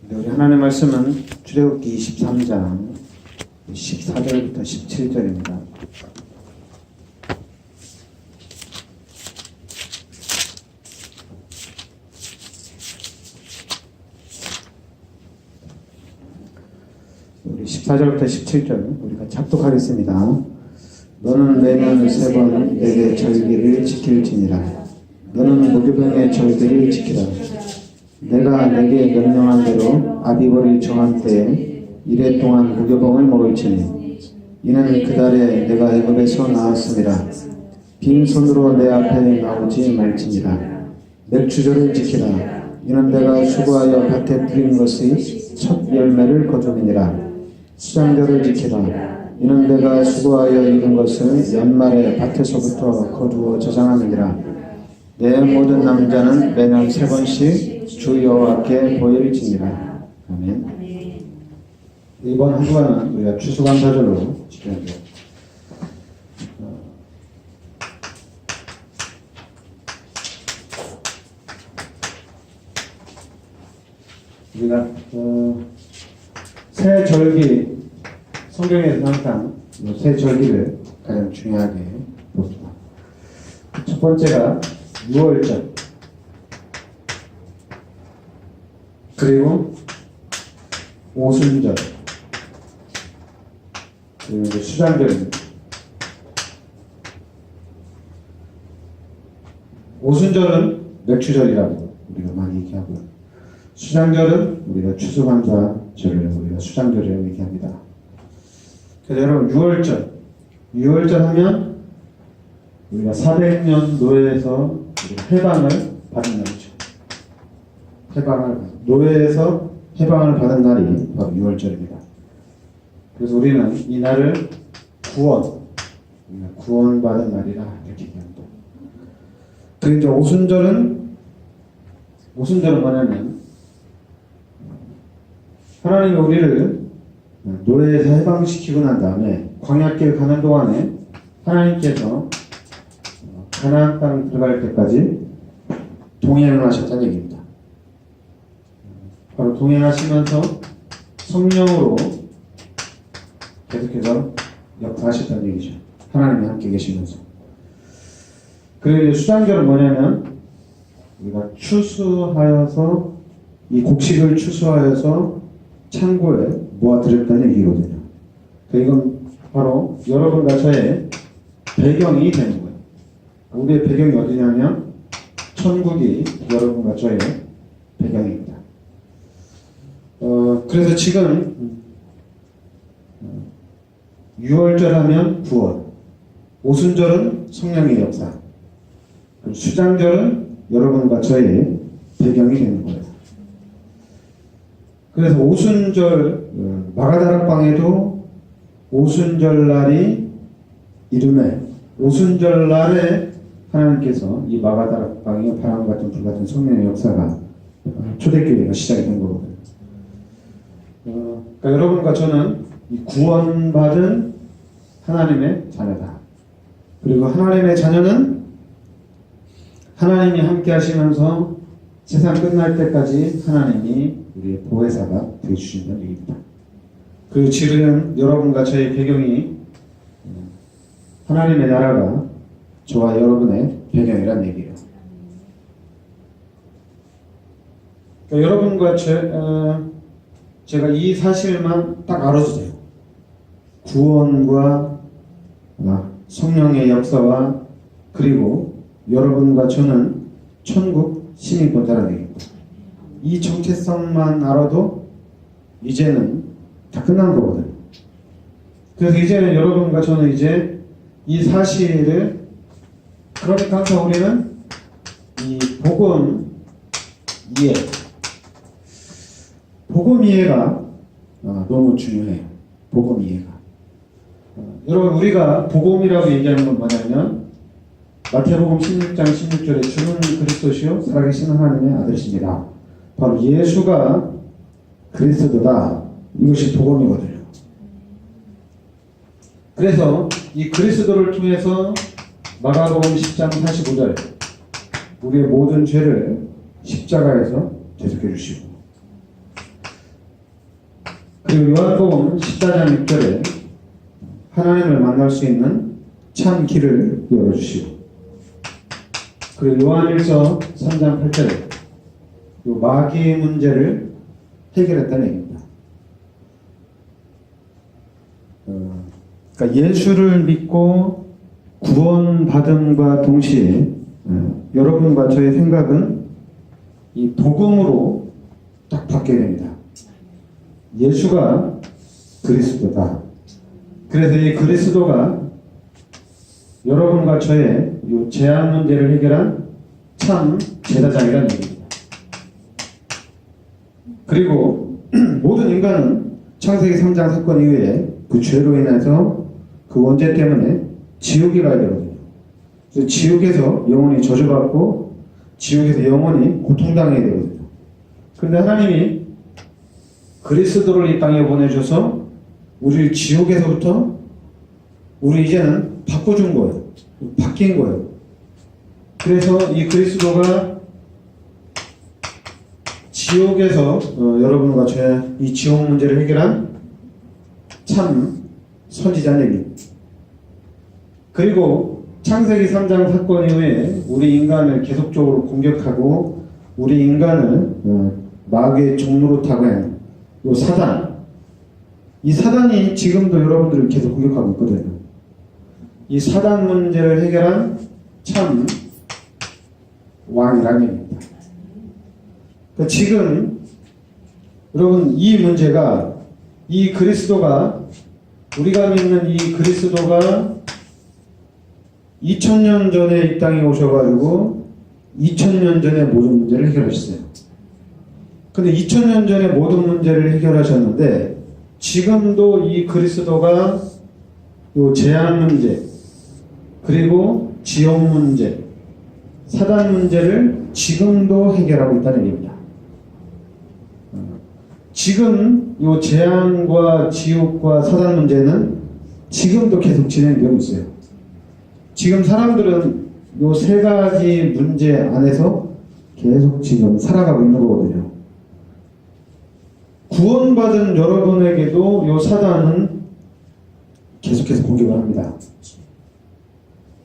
네, 우리 하나님의 말씀은 출애굽기 23장 14절부터 17절입니다. 우리 14절부터 17절 우리가 작독하겠습니다. 너는 매년 3번 내게 절기를 지킬지니라. 너는 무교병의 절기를 지키라. 내가 내게 명령한 대로 아비벌이 정한 때에 이래 동안 무교병을 먹을지니 이는 그달에 내가 애굽에서 나왔음이라. 빈손으로 내 앞에 나오지 말지니라. 맥추절을 지키라. 이는 내가 수고하여 밭에 뿌린 것의 첫 열매를 거두니라. 수장절을 지키라. 이는 내가 수고하여 이룬 것을 연말에 밭에서부터 거두어 저장함이니라. 내 모든 남자는 매년 3번씩 주 여호와께 보일지니라. 아멘. 이번 한 주간은 우리가 추수감사절로 지켜야 돼요. 우리가 새 절기, 성경에서 항상 새 절기를 가장 중요하게 봅니다. 첫 번째가 6월절, 그리고 오순절, 그리고 수장절입니다. 오순절은 맥추절이라고 우리가 많이 얘기하고요. 수장절은 우리가 추수감사절을 우리가 수장절이라고 얘기합니다. 그래서 여러분 6월절 하면 우리가 400년 노예에서 해방을 받은 날이죠. 노예에서 해방을 받은 날이 바로 6월절입니다. 그래서 우리는 이 날을 구원받은 날이라 이렇게 얘기합니다. 그리고 이제 오순절은 뭐냐면 하나님이 우리를 노예에서 해방시키고 난 다음에 광야길 가는 동안에 하나님께서 가나안 땅 들어갈 때까지 동행을 하셨다는 얘기입니다. 바로 동행하시면서 성령으로 계속해서 역사하셨다는 얘기죠. 하나님이 함께 계시면서. 그리고 수장절은 뭐냐면 우리가 추수하여서 이 곡식을 추수하여서 창고에 모아드렸다는 얘기거든요. 이건 바로 여러분과 저의 배경이 되는 거예요. 우리의 배경이 어디냐면 천국이 여러분과 저의 배경입니다. 그래서 지금 6월절 하면 구원, 오순절은 성령의 역사, 수장절은 여러분과 저의 배경이 되는 거예요. 그래서 오순절, 마가다락방에도 오순절날이 이름에 오순절날에 하나님께서 이 마가다락방에 바람같은 불같은 성령의 역사가 초대교회가 시작이 된 거거든요. 그러니까 여러분과 저는 이 구원받은 하나님의 자녀다. 그리고 하나님의 자녀는 하나님이 함께 하시면서 세상 끝날 때까지 하나님이 우리의 보혜사가 되어주신다는 얘기입니다. 그 지금 여러분과 저의 배경이 하나님의 나라가 저와 여러분의 배경이란 얘기예요. 그러니까 여러분과 제가 이 사실만 딱 알아주세요. 구원과 성령의 역사와 그리고 여러분과 저는 천국 시민권자라는 얘기입니다. 이 정체성만 알아도 이제는 다 끝난 거거든요. 그래서 이제는 여러분과 저는 이제 이 사실을, 그러니까 항상 우리는 이 복음 이해가 너무 중요해요. 복음 이해가. 여러분, 우리가 복음이라고 얘기하는 건 뭐냐면 마태복음 16장 16절에 주는 그리스도시요 살아계신 하나님의 아들이십니다. 바로 예수가 그리스도다. 이것이 복음이거든요. 그래서 이 그리스도를 통해서 마가복음 10장 45절 우리의 모든 죄를 십자가에서 대속해 주시고 그리고 요한복음 14장 6절에 하나님을 만날 수 있는 참 길을 열어주시고, 그리고 요한일서 3장 8절에 요 마귀의 문제를 해결했다는 얘기입니다. 그러니까 예수를 믿고 구원받음과 동시에 여러분과 저의 생각은 이 복음으로 딱 바뀌게 됩니다. 예수가 그리스도다. 그래서 이 그리스도가 여러분과 저의 이 재앙 문제를 해결한 참 제사장이라는 얘기입니다. 그리고 모든 인간은 창세기 3장 사건 이후에 그 죄로 인해서 그 원죄 때문에 지옥에 가야 되거든요. 그래서 지옥에서 영원히 저주받고 지옥에서 영원히 고통당해야 되거든요. 그런데 하나님이 그리스도를 이 땅에 보내셔서 우리를 지옥에서부터 우리 이제는 바꿔준 거예요. 바뀐 거예요. 그래서 이 그리스도가 지옥에서 여러분과 제 이 지옥 문제를 해결한 참 선지자는 얘기입니다. 그리고 창세기 3장 사건 이후에 우리 인간을 계속적으로 공격하고 우리 인간을 마귀의 종로로 타고 하는 이 사단, 이 사단이 지금도 여러분들을 계속 공격하고 있거든요. 이 사단 문제를 해결한 참 왕이라는 얘기입니다. 그러니까 지금 여러분 이 문제가, 이 그리스도가, 우리가 믿는 이 그리스도가 2000년 전에 이 땅에 오셔가지고 2000년 전에 모든 문제를 해결하셨어요. 근데 2000년 전에 모든 문제를 해결하셨는데 지금도 이 그리스도가 요 재앙 문제, 그리고 지옥 문제, 사단 문제를 지금도 해결하고 있다는 얘기입니다. 지금 요 재앙과 지옥과 사단 문제는 지금도 계속 진행되고 있어요. 지금 사람들은 요 세 가지 문제 안에서 계속 지금 살아가고 있는 거거든요. 구원받은 여러분에게도 요 사단은 계속해서 공격을 합니다.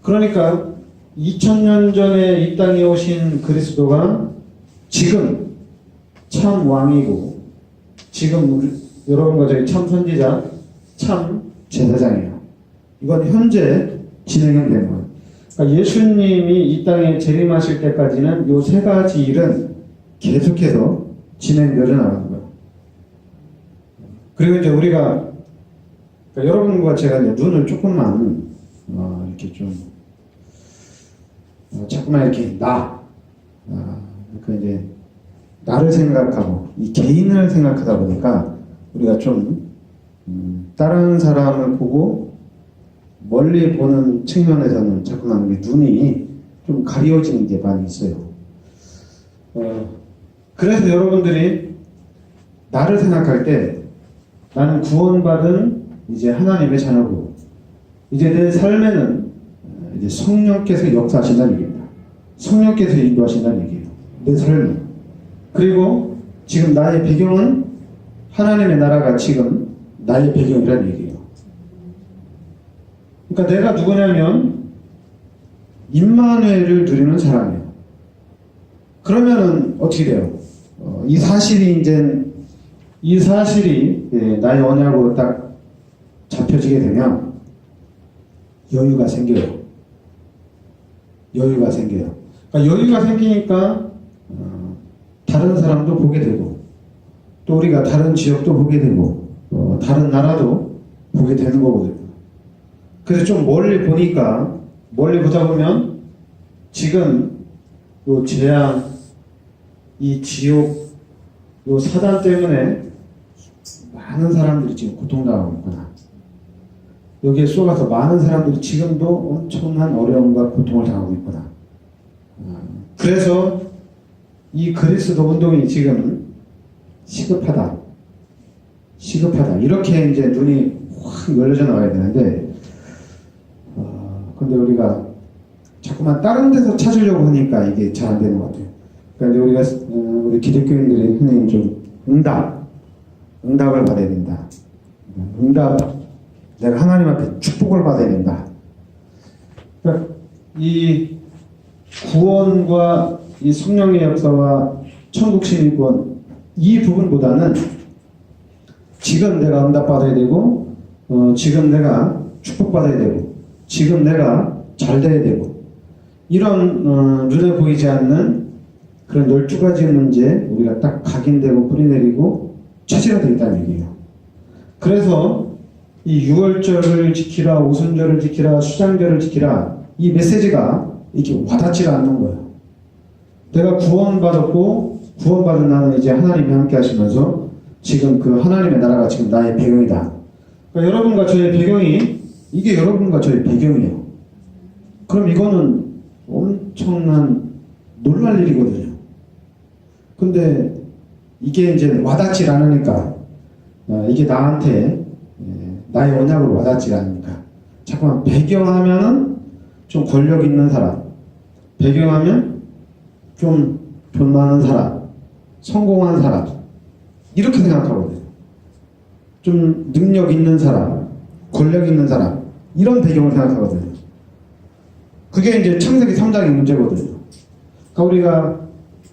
그러니까 2000년 전에 이 땅에 오신 그리스도가 지금 참 왕이고 지금 여러분과 저희 참 선지자, 참 제사장이에요. 이건 현재 진행되는 거예요. 그러니까 예수님이 이 땅에 재림하실 때까지는 요 세 가지 일은 계속해서 진행되어 나가는 거예요. 그리고 이제 우리가 그러니까 여러분과 제가 이제 눈을 조금만 이렇게 좀 자꾸만 이렇게 그러니까 이제 나를 생각하고 이 개인을 생각하다 보니까 우리가 좀 다른 사람을 보고 멀리 보는 측면에서는 자꾸만 눈이 좀 가려지는 게 많이 있어요. 그래서 여러분들이 나를 생각할 때 나는 구원받은 이제 하나님의 자녀고 이제 내 삶에는 이제 성령께서 역사하신다는 얘기입니다. 성령께서 인도하신다는 얘기예요. 내 삶은. 그리고 지금 나의 배경은 하나님의 나라가 지금 나의 배경이라는 얘기예요. 그러니까 내가 누구냐면 임마누엘을 누리는 사람이에요. 그러면은 어떻게 돼요? 이 사실이 나의 언약으로 딱 잡혀지게 되면 여유가 생겨요. 여유가 생겨요. 그러니까 여유가 생기니까 다른 사람도 보게 되고 또 우리가 다른 지역도 보게 되고 다른 나라도 보게 되는 거거든요. 그래서 좀 멀리 보다 보면 지금 요 재앙, 이 지옥, 요 사단 때문에 많은 사람들이 지금 고통당하고 있구나. 여기에 쏘가서 많은 사람들이 지금도 엄청난 어려움과 고통을 당하고 있구나. 그래서 이 그리스도 운동이 지금 시급하다. 이렇게 이제 눈이 확 열려져 나와야 되는데, 근데 우리가 자꾸만 다른 데서 찾으려고 하니까 이게 잘 안 되는 것 같아요. 그러니까 우리 기독교인들이 흔히 좀 응답, 응답을 받아야 된다. 응답, 내가 하나님 앞에 축복을 받아야 된다. 그러니까 이 구원과 이 성령의 역사와 천국 시민권 이 부분보다는 지금 내가 응답받아야 되고 지금 내가 축복받아야 되고 지금 내가 잘 돼야 되고 이런 눈에 보이지 않는 그런 12가지 문제 우리가 딱 각인되고 뿌리내리고 차지가 되어 있다는 얘기예요. 그래서 이 6월절을 지키라, 오순절을 지키라, 수장절을 지키라 이 메시지가 이렇게 와닿지가 않는 거예요. 내가 구원받았고 구원받은 나는 이제 하나님이 함께 하시면서 지금 그 하나님의 나라가 지금 나의 배경이다. 그러니까 여러분과 저의 배경이 이게 여러분과 저의 배경이에요. 그럼 이거는 엄청난 놀랄 일이거든요. 근데 이게 이제 와닿지 않으니까 이게 나한테 나의 언약으로 와닿지 않으니까 자꾸만 배경하면은 좀 권력 있는 사람, 배경하면 좀 돈 많은 사람, 성공한 사람 이렇게 생각하거든요. 좀 능력 있는 사람, 권력 있는 사람 이런 배경을 생각하거든요. 그게 이제 창세기 3장의 문제거든요. 그러니까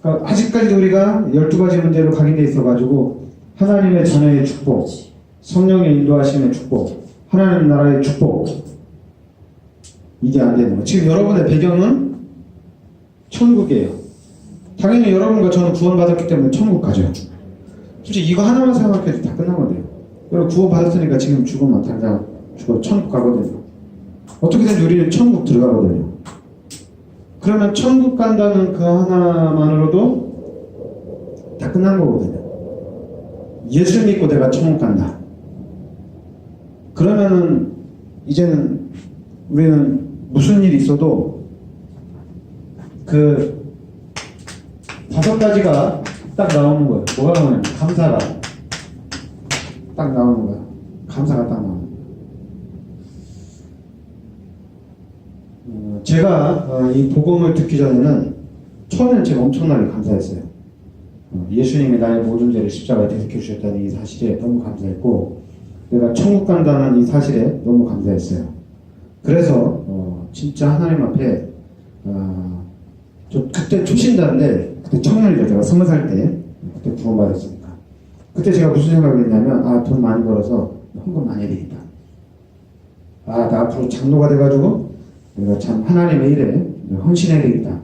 아직까지도 우리가 12가지 문제로 각인되어 있어가지고 하나님의 자녀의 축복, 성령의 인도하심의 축복, 하나님 나라의 축복 이게 안 되는 거예요. 지금 여러분의 배경은 천국이에요. 당연히 여러분과 저는 구원받았기 때문에 천국 가죠. 솔직히 이거 하나만 생각해도 다 끝난 건데요. 여러분 구원받았으니까 지금 죽으면 당장 죽어 천국 가거든요. 어떻게든지 우리는 천국 들어가거든요. 그러면 천국 간다는 그 하나만으로도 다 끝난 거거든요. 예수 믿고 내가 천국 간다. 그러면은 이제는 우리는 무슨 일이 있어도 그 5가지가 딱 나오는 거예요. 뭐가 나오냐면 감사가 딱 나오는 거예요. 감사가 딱 나오는 거예요. 제가 이 복음을 듣기 전에는 처음에는 제가 엄청나게 감사했어요. 예수님이 나의 모든 죄를 십자가에 대속해 주셨다는 이 사실에 너무 감사했고 내가 천국 간다는 이 사실에 너무 감사했어요. 그래서 진짜 하나님 앞에 저 그때 초신자인데 그때 청년이죠. 제가 20살 때 그때 구원받았으니까 그때 제가 무슨 생각을 했냐면 돈 많이 벌어서 헌금 많이 해야 되겠다. 나 앞으로 장로가 돼가지고 내가 참 하나님의 일에 헌신해야 되겠다.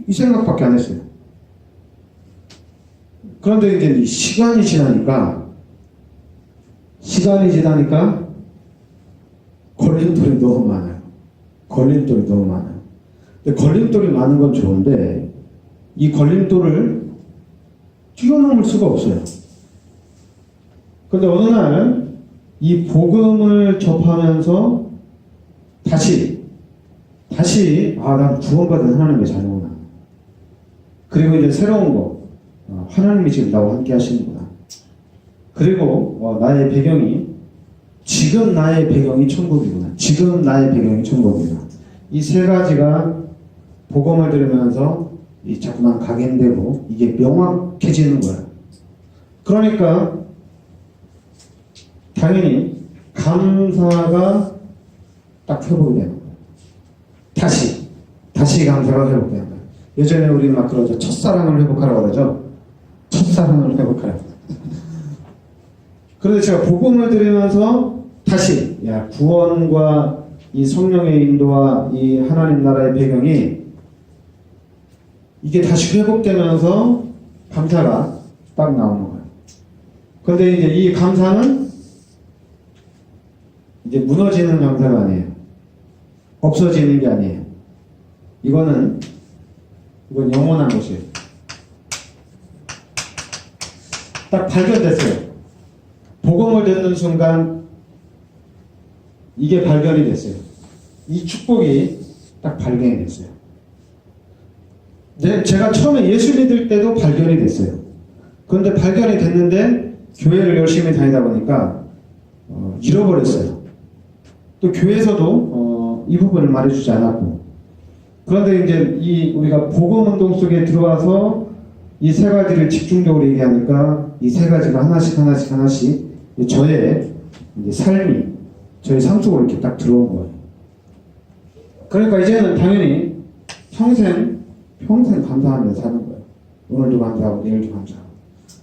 이 생각밖에 안 했어요. 그런데 이제 시간이 지나니까 걸림돌이 너무 많아요. 걸림돌이 너무 많아요. 근데 걸림돌이 많은 건 좋은데 이 걸림돌을 뛰어넘을 수가 없어요. 그런데 어느 날 이 복음을 접하면서 다시 난 구원받은 하나님의 자녀구나. 그리고 이제 새로운 거 하나님이 지금 나와 함께 하시는구나. 그리고 나의 배경이 지금 나의 배경이 천국이구나. 지금 나의 배경이 천국이구나. 이 3가지가 복음을 들으면서 자꾸만 각인되고 이게 명확해지는 거예요. 그러니까 당연히 감사가 딱 회복이 되는 거예요. 다시 감사가 회복되는 거예요. 예전에 우리 막 그러죠. 첫사랑을 회복하라고 그러죠. 첫사랑을 회복하라. 그런데 제가 복음을 들으면서 다시 구원과 이 성령의 인도와 이 하나님 나라의 배경이 이게 다시 회복되면서 감사가 딱 나오는 거예요. 그런데 이제 이 감사는 이제 무너지는 감사가 아니에요. 없어지는 게 아니에요. 이건 영원한 것이에요. 딱 발견됐어요. 복음을 듣는 순간 이게 발견이 됐어요. 이 축복이 딱 발견이 됐어요. 제가 처음에 예수 믿을 때도 발견이 됐어요. 그런데 발견이 됐는데 교회를 열심히 다니다 보니까 잃어버렸어요. 또 교회에서도 이 부분을 말해주지 않았고, 그런데 이제 우리가 복음 운동 속에 들어와서 이 세 가지를 집중적으로 얘기하니까 이 세 가지가 하나씩 저의 이제 삶이 저의 삶 속으로 이렇게 딱 들어온 거예요. 그러니까 이제는 당연히 평생 감사하면서 사는 거예요. 오늘도 감사하고 내일도 감사하고.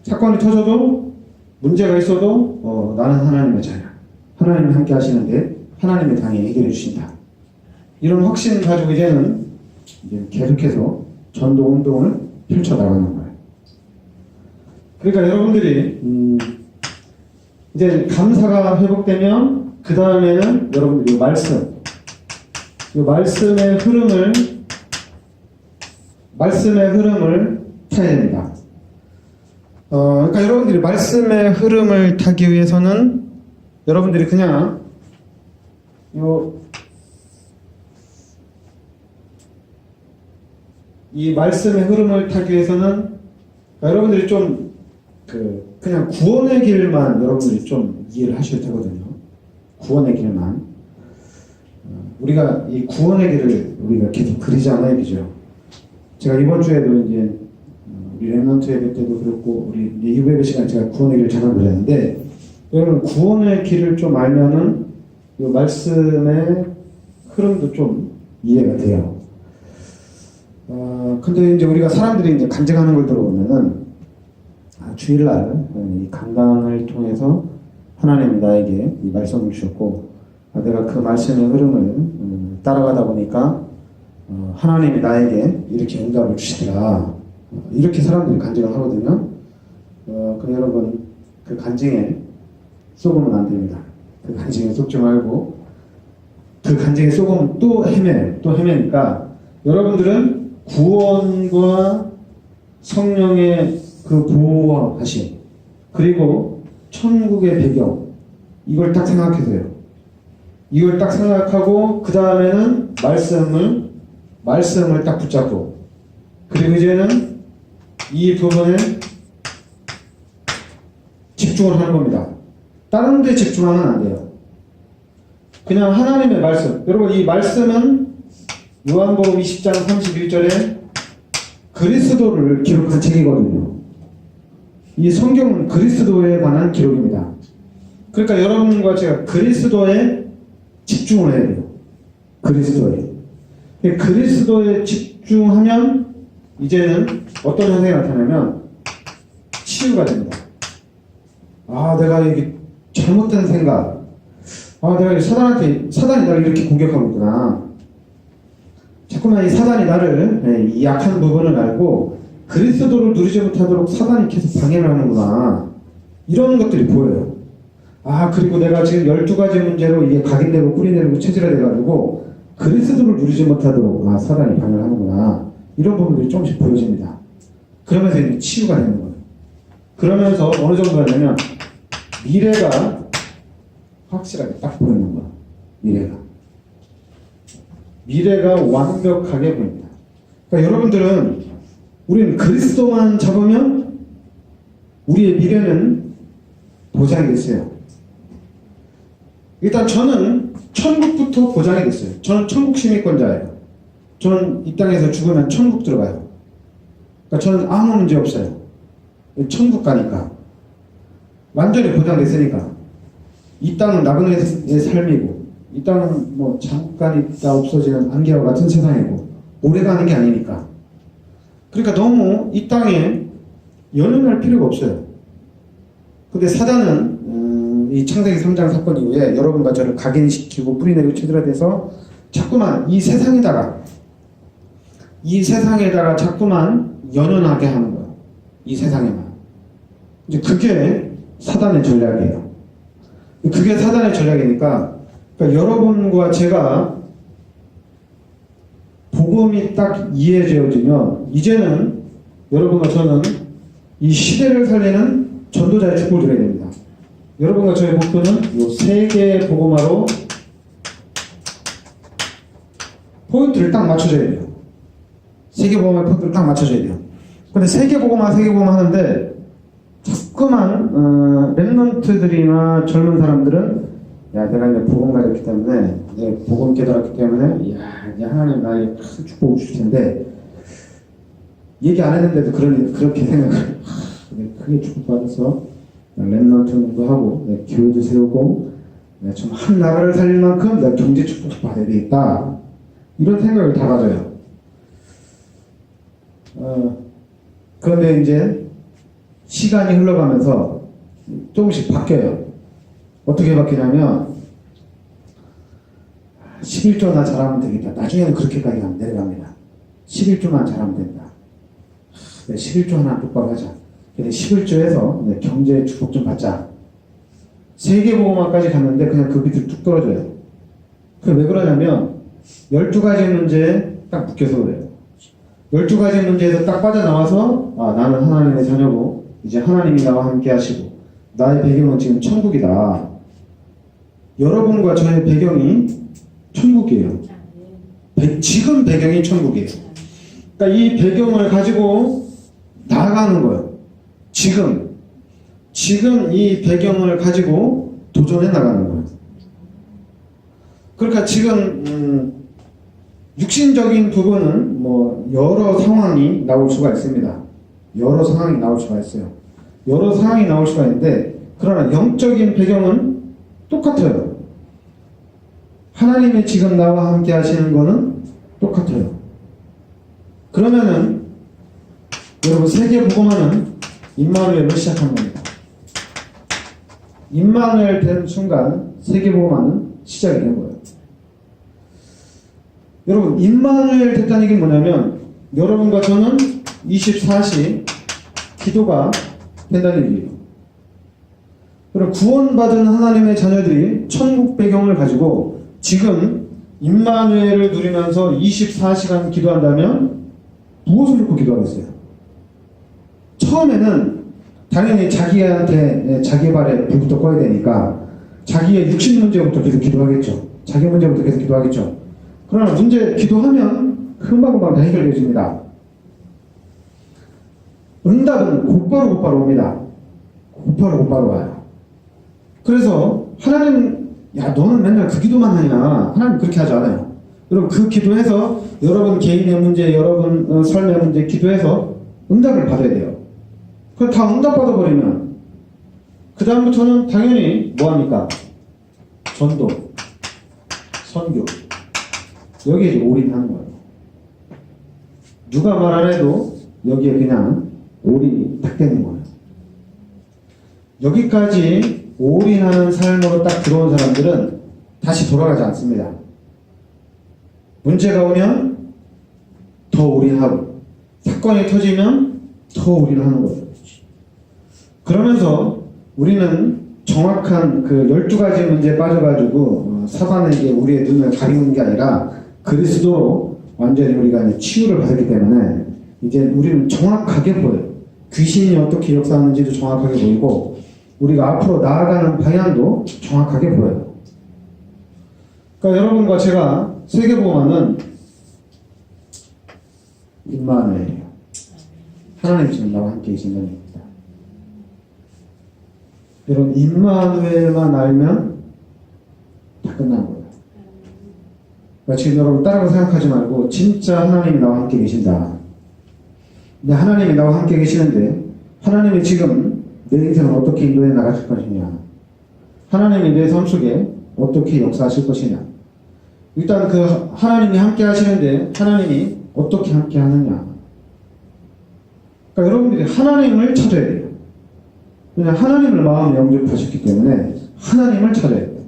사건이 터져도 문제가 있어도 나는 하나님의 자녀. 하나님이 함께 하시는데 하나님이 당연히 해결해 주신다. 이런 확신을 가지고 이제는 이제 계속해서 전도 운동을 펼쳐나가는 거예요. 그러니까 여러분들이 이제 감사가 회복되면 그 다음에는 여러분들이 이 말씀의 흐름을 타야 됩니다. 그러니까 여러분들이 말씀의 흐름을 타기 위해서는 여러분들이 그냥 이 말씀의 흐름을 타기 위해서는 여러분들이 좀 그냥 구원의 길만 여러분들이 좀 이해를 하셔야 되거든요. 구원의 길만. 우리가 이 구원의 길을 우리가 계속 그리잖아요, 그죠? 제가 이번 주에도 이제 우리 랩넌트 예배 때도 그렇고 우리 이후 예배 시간에 제가 구원의 길을 잠깐 그렸는데 여러분 구원의 길을 좀 알면은 이 말씀의 흐름도 좀 이해가 돼요. 근데 이제 우리가 사람들이 이제 간증하는 걸 들어보면은 주일날 이 강단을 통해서 하나님이 나에게 이 말씀을 주셨고 내가 그 말씀의 흐름을 따라가다 보니까 하나님이 나에게 이렇게 응답을 주시더라. 이렇게 사람들이 간증을 하거든요. 그럼 여러분 그 간증에 속으면 안 됩니다. 그 간증에 속지 말고 그 간증에 속으면 또 헤매니까 여러분들은 구원과 성령의 그 보호하심 그리고 천국의 배경 이걸 딱 생각해서요. 이걸 딱 생각하고 그 다음에는 말씀을 딱 붙잡고 그리고 이제는 이 부분에 집중을 하는 겁니다. 다른 데 집중하면 안 돼요. 그냥 하나님의 말씀. 여러분 이 말씀은 요한복음 20장 31절에 그리스도를 기록한 책이거든요. 이 성경은 그리스도에 관한 기록입니다. 그러니까 여러분과 제가 그리스도에 집중을 해야 돼요. 그리스도에 집중하면 이제는 어떤 현상이 나타나면 치유가 됩니다. 내가 이게 잘못된 생각. 내가 사단이 나를 이렇게 공격하고 있구나. 자꾸만 이 사단이 나를, 이 약한 부분을 알고 그리스도를 누리지 못하도록 사단이 계속 방해를 하는구나. 이런 것들이 보여요. 그리고 내가 지금 12가지 문제로 이게 각인되고 뿌리내리고 체질화돼가지고 그리스도를 누리지 못하도록 사단이 방해를 하는구나. 이런 부분들이 조금씩 보여집니다. 그러면서 이제 치유가 되는 거예요. 그러면서 어느 정도 하냐면 미래가 확실하게 딱 보이는 거야. 미래가 완벽하게 보입니다. 그러니까 여러분들은 우리는 그리스도만 잡으면 우리의 미래는 보장이 됐어요. 일단 저는 천국부터 보장이 됐어요. 저는 천국 시민권자예요. 저는 이 땅에서 죽으면 천국 들어가요. 그러니까 저는 아무 문제 없어요. 천국 가니까. 완전히 보장됐으니까. 이 땅은 나그네의 삶이고 이 땅은 뭐 잠깐 있다 없어지는 안개와 같은 세상이고 오래 가는 게 아니니까. 그러니까 너무 이 땅에 연연할 필요가 없어요. 근데 사단은 이 창세기 3장 사건 이후에 여러분과 저를 각인시키고 뿌리내리고 체질화돼서 자꾸만 이 세상에다가 자꾸만 연연하게 하는 거예요. 이 세상에만. 이제 그게 사단의 전략이에요. 그게 사단의 전략이니까 그러니까 여러분과 제가 복음이 딱 이해되어지면 이제는 여러분과 저는 이 시대를 살리는 전도자의 축복을 드려야 됩니다. 여러분과 저의 목표는 이 세계 복음화로 포인트를 딱 맞춰줘야 돼요. 세계 복음화의 포인트를 딱 맞춰줘야 돼요. 근데 세계 복음화 하는데 자꾸만 랩런트들이나 젊은 사람들은 내가 이제 복음 가졌기 때문에 내가 복음 깨달았기 때문에 이제 하나님 나에게 큰 축복을 줄 텐데 얘기 안 했는데도 그렇게 생각을 크게 축복받아서 랩런트 운동도 하고 교회도 세우고 좀 한 나라를 살릴 만큼 내가 경제 축복도 받아야 되겠다 이런 생각을 다 가져요. 그런데 이제 시간이 흘러가면서 조금씩 바뀌어요. 어떻게 바뀌냐면 11조나 잘하면 되겠다. 나중에는 그렇게까지 하면 내려갑니다. 11조만 잘하면 된다. 11조 하나 똑바로 하자. 근데 11조에서 경제 축복 좀 받자. 세계보고만까지 갔는데 그냥 그 밑으로 뚝 떨어져요. 왜 그러냐면 12가지 문제에 딱 묶여서 그래요. 12가지 문제에서 딱 빠져나와서 나는 하나님의 자녀고 이제 하나님이 나와 함께 하시고 나의 배경은 지금 천국이다. 여러분과 저의 배경이 천국이에요. 지금 배경이 천국이에요. 그러니까 이 배경을 가지고 나아가는 거예요. 지금 이 배경을 가지고 도전해 나가는 거예요. 그러니까 지금 육신적인 부분은 여러 상황이 나올 수가 있습니다. 여러 상황이 나올 수가 있어요. 여러 상황이 나올 수가 있는데 그러나 영적인 배경은 똑같아요. 하나님이 지금 나와 함께 하시는 거는 똑같아요. 그러면은 여러분 세계복음화는 임마누엘로 시작한 겁니다. 임마누엘 된 순간 세계복음화는 시작이 된 거예요. 여러분 임마누엘 됐다는 게 뭐냐면 여러분과 저는 24시 기도가 된다는 얘기예요. 그럼 구원받은 하나님의 자녀들이 천국 배경을 가지고 지금 임마누엘을 누리면서 24시간 기도한다면 무엇을 놓고 기도하겠어요? 처음에는 당연히 자기 발에 불부터 꺼야 되니까 자기의 육신 문제부터 계속 기도하겠죠. 자기 문제부터 계속 기도하겠죠. 그러나 기도하면 금방금방 다 해결되어집니다. 응답은 곧바로 옵니다. 곧바로 와요. 그래서 하나님, 너는 맨날 그 기도만 하냐? 하나님 그렇게 하지 않아요. 여러분 그 기도해서 여러분 개인의 문제, 여러분 삶의 문제 기도해서 응답을 받아야 돼요. 그럼 다 응답받아 버리면 그 다음부터는 당연히 뭐합니까? 전도, 선교 여기에 이제 올인하는 거예요. 누가 말 안 해도 여기에 그냥 올인이 딱 되는 거예요. 여기까지 올인하는 삶으로 딱 들어온 사람들은 다시 돌아가지 않습니다. 문제가 오면 더 올인하고 사건이 터지면 더 올인하는 거예요. 그러면서 우리는 정확한 그 12가지 문제에 빠져가지고 사단에게 우리의 눈을 가리는 게 아니라 그리스도로 완전히 우리가 이제 치유를 받았기 때문에 이제 우리는 정확하게 보여요. 귀신이 어떻게 역사하는지도 정확하게 보이고 우리가 앞으로 나아가는 방향도 정확하게 보여요. 그러니까 여러분과 제가 세계복음화는 임마누엘이에요. 하나님 지금 나와 함께 계신다는 겁니다. 여러분 임마누엘만 알면 다 끝난 거예요. 그러니까 지금 여러분 다른 거 생각하지 말고 진짜 하나님이 나와 함께 계신다. 근데 하나님이 나와 함께 계시는데 하나님이 지금 내 인생을 어떻게 인도해 나가실 것이냐, 하나님이 내 삶 속에 어떻게 역사하실 것이냐. 일단 그 하나님이 함께 하시는데 하나님이 어떻게 함께 하느냐. 그러니까 여러분들이 하나님을 찾아야 돼요. 그냥 하나님을 마음에 영접하셨기 때문에 하나님을 찾아야 돼요.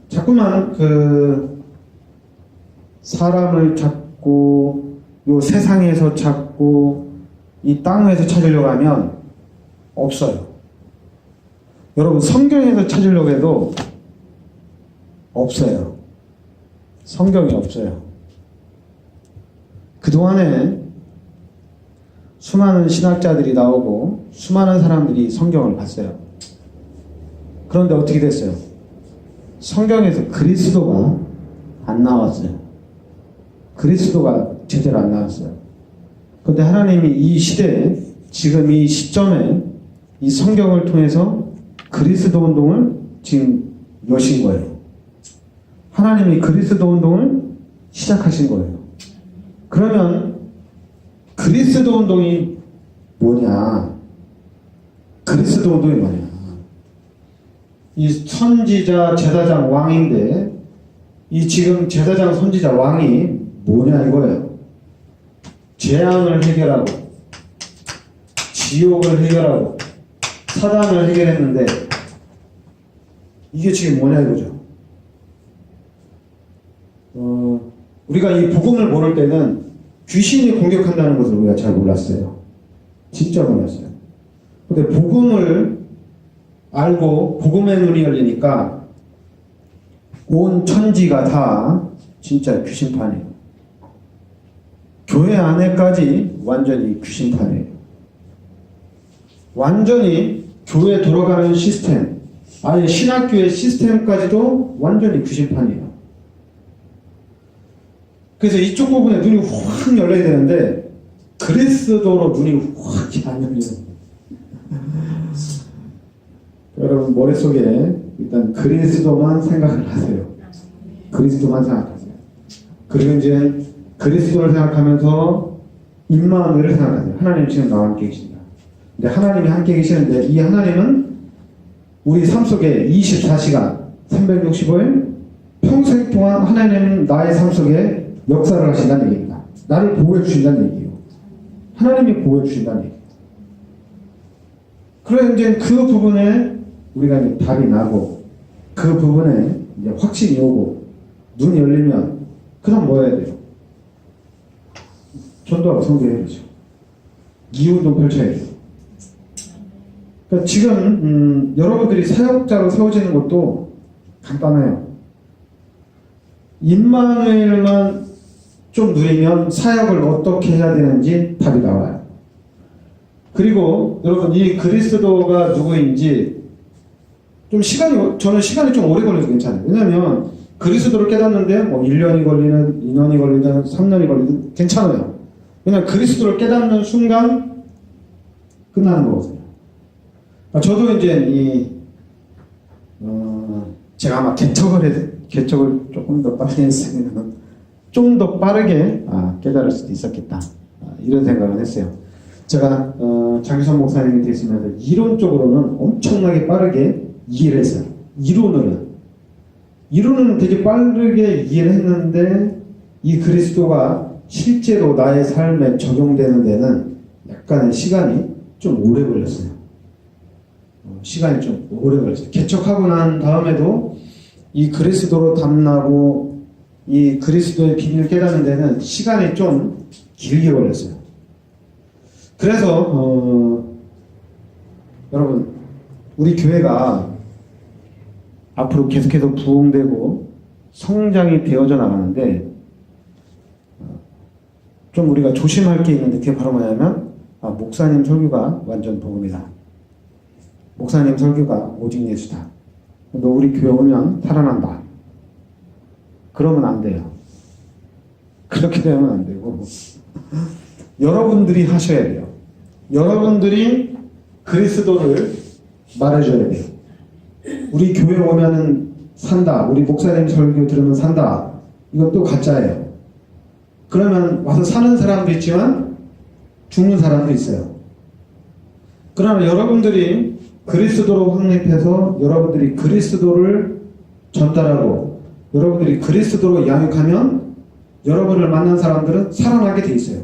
자꾸만 그 사람을 찾고 요 세상에서 찾고 이 땅에서 찾으려고 하면 없어요. 여러분 성경에서 찾으려고 해도 없어요. 성경이 없어요. 그동안에 수많은 신학자들이 나오고 수많은 사람들이 성경을 봤어요. 그런데 어떻게 됐어요? 성경에서 그리스도가 안 나왔어요. 그리스도가 제대로 안 나왔어요. 그런데 하나님이 이 시대에 지금 이 시점에 이 성경을 통해서 그리스도 운동을 지금 여신 거예요. 하나님이 그리스도 운동을 시작하신 거예요. 그러면 그리스도 운동이 뭐냐? 그리스도 운동이 뭐냐? 이 선지자, 제사장, 왕인데 이 지금 제사장, 선지자, 왕이 뭐냐 이거예요. 재앙을 해결하고 지옥을 해결하고 사단을 해결했는데 이게 지금 뭐냐 이거죠. 우리가 이 복음을 모를 때는 귀신이 공격한다는 것을 우리가 잘 몰랐어요. 진짜 몰랐어요. 근데 복음을 알고 복음의 눈이 열리니까 온 천지가 다 진짜 귀신판이에요. 교회 안에까지 완전히 귀신판이에요. 완전히 교회 돌아가는 시스템, 아예 신학교의 시스템까지도 완전히 귀신판이에요. 그래서 이쪽 부분에 눈이 확 열려야 되는데 그리스도로 눈이 확 안 열려요. 여러분 머릿속에 일단 그리스도만 생각을 하세요. 그리스도만 생각하세요. 그리고 이제 그리스도를 생각하면서 임마누엘을 생각하세요. 하나님 지금 나와 함께 계십니다. 근데 하나님이 함께 계시는데 이 하나님은 우리 삶 속에 24시간 365일 평생 동안 하나님은 나의 삶 속에 역사를 하신다는 얘기입니다. 나를 보호해 주신다는 얘기예요. 하나님이 보호해 주신다는 얘기예요. 그래서 이제 그 부분에 우리가 이제 답이 나고 그 부분에 이제 확신이 오고 눈이 열리면 그 다음 뭐 해야 돼요? 전도하고 선교해야죠. 이웃도 펼쳐야 돼요. 그러니까 지금 여러분들이 사역자로 세워지는 것도 간단해요. 임마누엘만 좀 누리면 사역을 어떻게 해야 되는지 답이 나와요. 그리고 여러분 이 그리스도가 누구인지 좀 저는 시간이 좀 오래 걸려서 괜찮아요. 왜냐면 그리스도를 깨닫는데 뭐 1년이 걸리는, 2년이 걸리는, 3년이 걸리는 괜찮아요. 왜냐면 그리스도를 깨닫는 순간 끝나는 거거든요. 저도 이제 제가 아마 개척을 조금 더 빠르게 했으면 좀 더 빠르게 깨달을 수도 있었겠다. 이런 생각을 했어요. 제가 장기선 목사님이 됐으면서 이론적으로는 엄청나게 빠르게 이해를 했어요. 이론은 되게 빠르게 이해를 했는데 이 그리스도가 실제로 나의 삶에 적용되는 데는 약간의 시간이 좀 오래 걸렸어요. 시간이 좀 오래 걸렸어요. 개척하고 난 다음에도 이 그리스도로 담나고 이 그리스도의 비밀을 깨닫는 데는 시간이 좀 길게 걸렸어요. 그래서 여러분 우리 교회가 앞으로 계속해서 부흥되고 성장이 되어져 나가는데 좀 우리가 조심할 게 있는데 그게 바로 뭐냐면 목사님 설교가 완전 복음이다. 목사님 설교가 오직 예수다. 너 우리 교회 오면 살아난다. 그러면 안 돼요. 그렇게 되면 안 되고 여러분들이 하셔야 돼요. 여러분들이 그리스도를 말해줘야 돼요. 우리 교회 오면은 산다. 우리 목사님 설교 들으면 산다. 이것도 가짜예요. 그러면 와서 사는 사람도 있지만 죽는 사람도 있어요. 그러나 여러분들이 그리스도로 확립해서 여러분들이 그리스도를 전달하고 여러분들이 그리스도로 양육하면 여러분을 만난 사람들은 살아나게 돼 있어요.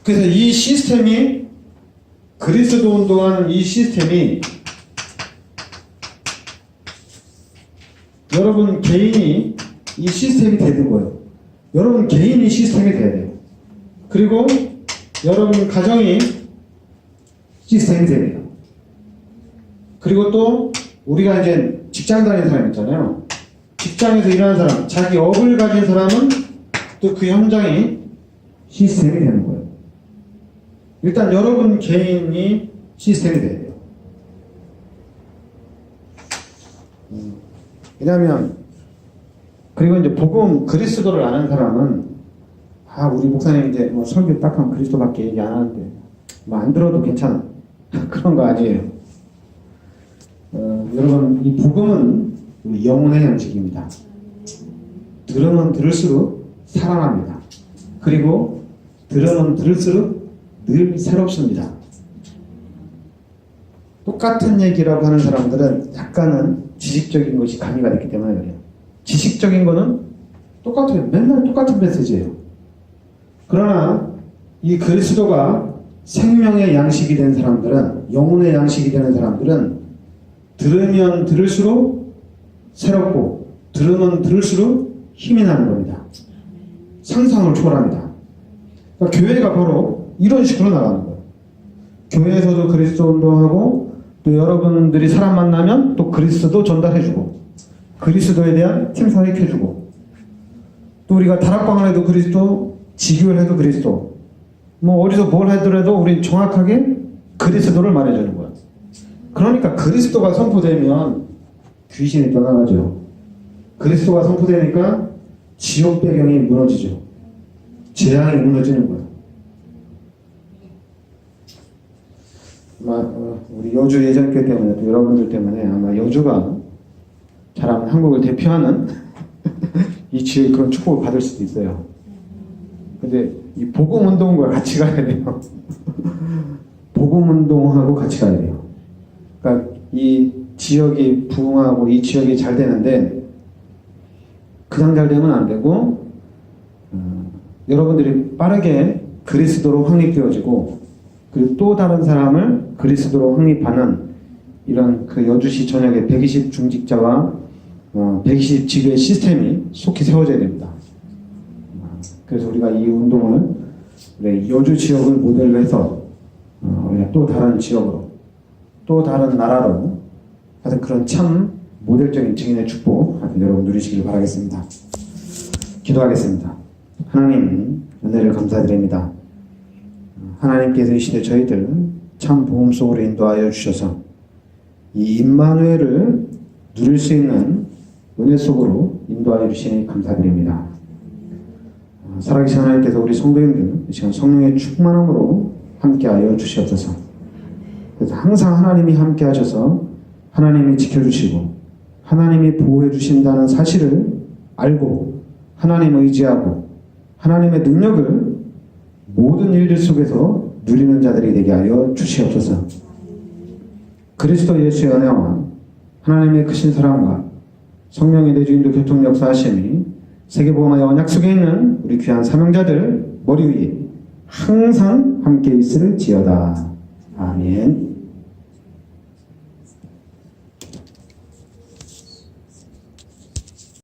그래서 이 시스템이 그리스도 운동하는 이 시스템이 여러분 개인이 이 시스템이 되는 거예요. 여러분 개인이 시스템이 돼야 돼요. 그리고 여러분 가정이 시스템이 돼야 돼요. 그리고 또 우리가 이제 직장 다니는 사람 있잖아요. 직장에서 일하는 사람, 자기 업을 가진 사람은 또 그 현장이 시스템이 되는 거예요. 일단 여러분 개인이 시스템이 돼야 돼요. 왜냐하면 그리고 이제 복음 그리스도를 아는 사람은 우리 목사님 이제 뭐 설교 딱 하면 그리스도밖에 얘기 안 하는데 뭐 안 들어도 괜찮아. 그런 거 아니에요. 여러분 이 복음은 우리 영혼의 양식입니다. 들으면 들을수록 살아납니다. 그리고 들으면 들을수록 늘 새롭습니다. 똑같은 얘기라고 하는 사람들은 약간은 지식적인 것이 가미가 됐기 때문에 그래요. 지식적인 거는 똑같아요. 맨날 똑같은 메시지예요. 그러나 이 그리스도가 생명의 양식이 된 사람들은, 영혼의 양식이 되는 사람들은 들으면 들을수록 새롭고 들으면 들을수록 힘이 나는 겁니다. 상상을 초월합니다. 그러니까 교회가 바로 이런 식으로 나가는 거예요. 교회에서도 그리스도 운동하고 또 여러분들이 사람 만나면 또 그리스도 전달해주고 그리스도에 대한 팀 사역해주고 또 우리가 다락방을 해도 그리스도, 지교를 해도 그리스도, 뭐 어디서 뭘 하더라도 우린 정확하게 그리스도를 말해주는 거야. 그러니까 그리스도가 선포되면 귀신이 떠나가죠. 그리스도가 선포되니까 지옥 배경이 무너지죠. 재앙이 무너지는 거야. 아마 우리 여주 예전교 때문에 또 여러분들 때문에 아마 여주가 잘하면 한국을 대표하는 이 지역에 그런 축복을 받을 수도 있어요. 근데 이 복음운동과 같이 가야 돼요. 복음운동하고 같이 가야 돼요. 그러니까 이 지역이 부흥하고 이 지역이 잘 되는데 그냥 잘 되면 안 되고 여러분들이 빠르게 그리스도로 확립되어지고 그리고 또 다른 사람을 그리스도로 확립하는 이런 그 여주시 전역의 120 중직자와 120 지교의 시스템이 속히 세워져야 됩니다. 그래서 우리가 이 운동을 여주 지역을 모델로 해서 우리가 또 다른 지역으로 또 다른 나라로 하여튼 그런 참 모델적인 증인의 축복 하여튼 여러분 누리시길 바라겠습니다. 기도하겠습니다. 하나님 은혜를 감사드립니다. 하나님께서 이 시대 저희들 참 복음 속으로 인도하여 주셔서 이 임마누엘을 누릴 수 있는 은혜 속으로 인도하여 주시니 감사드립니다. 살아계신 하나님께서 우리 성도님들 이 시간 성령의 충만함으로 함께하여 주시옵소서. 그래서 항상 하나님이 함께 하셔서 하나님이 지켜주시고 하나님이 보호해 주신다는 사실을 알고 하나님 의지하고 하나님의 능력을 모든 일들 속에서 누리는 자들이 되게 하여 주시옵소서. 그리스도 예수의 은혜와 하나님의 크신 사랑과 성령의 내주인도 교통 역사하심이 세계복음화의 언약 속에 있는 우리 귀한 사명자들 머리 위에 항상 함께 있을지어다. 아멘.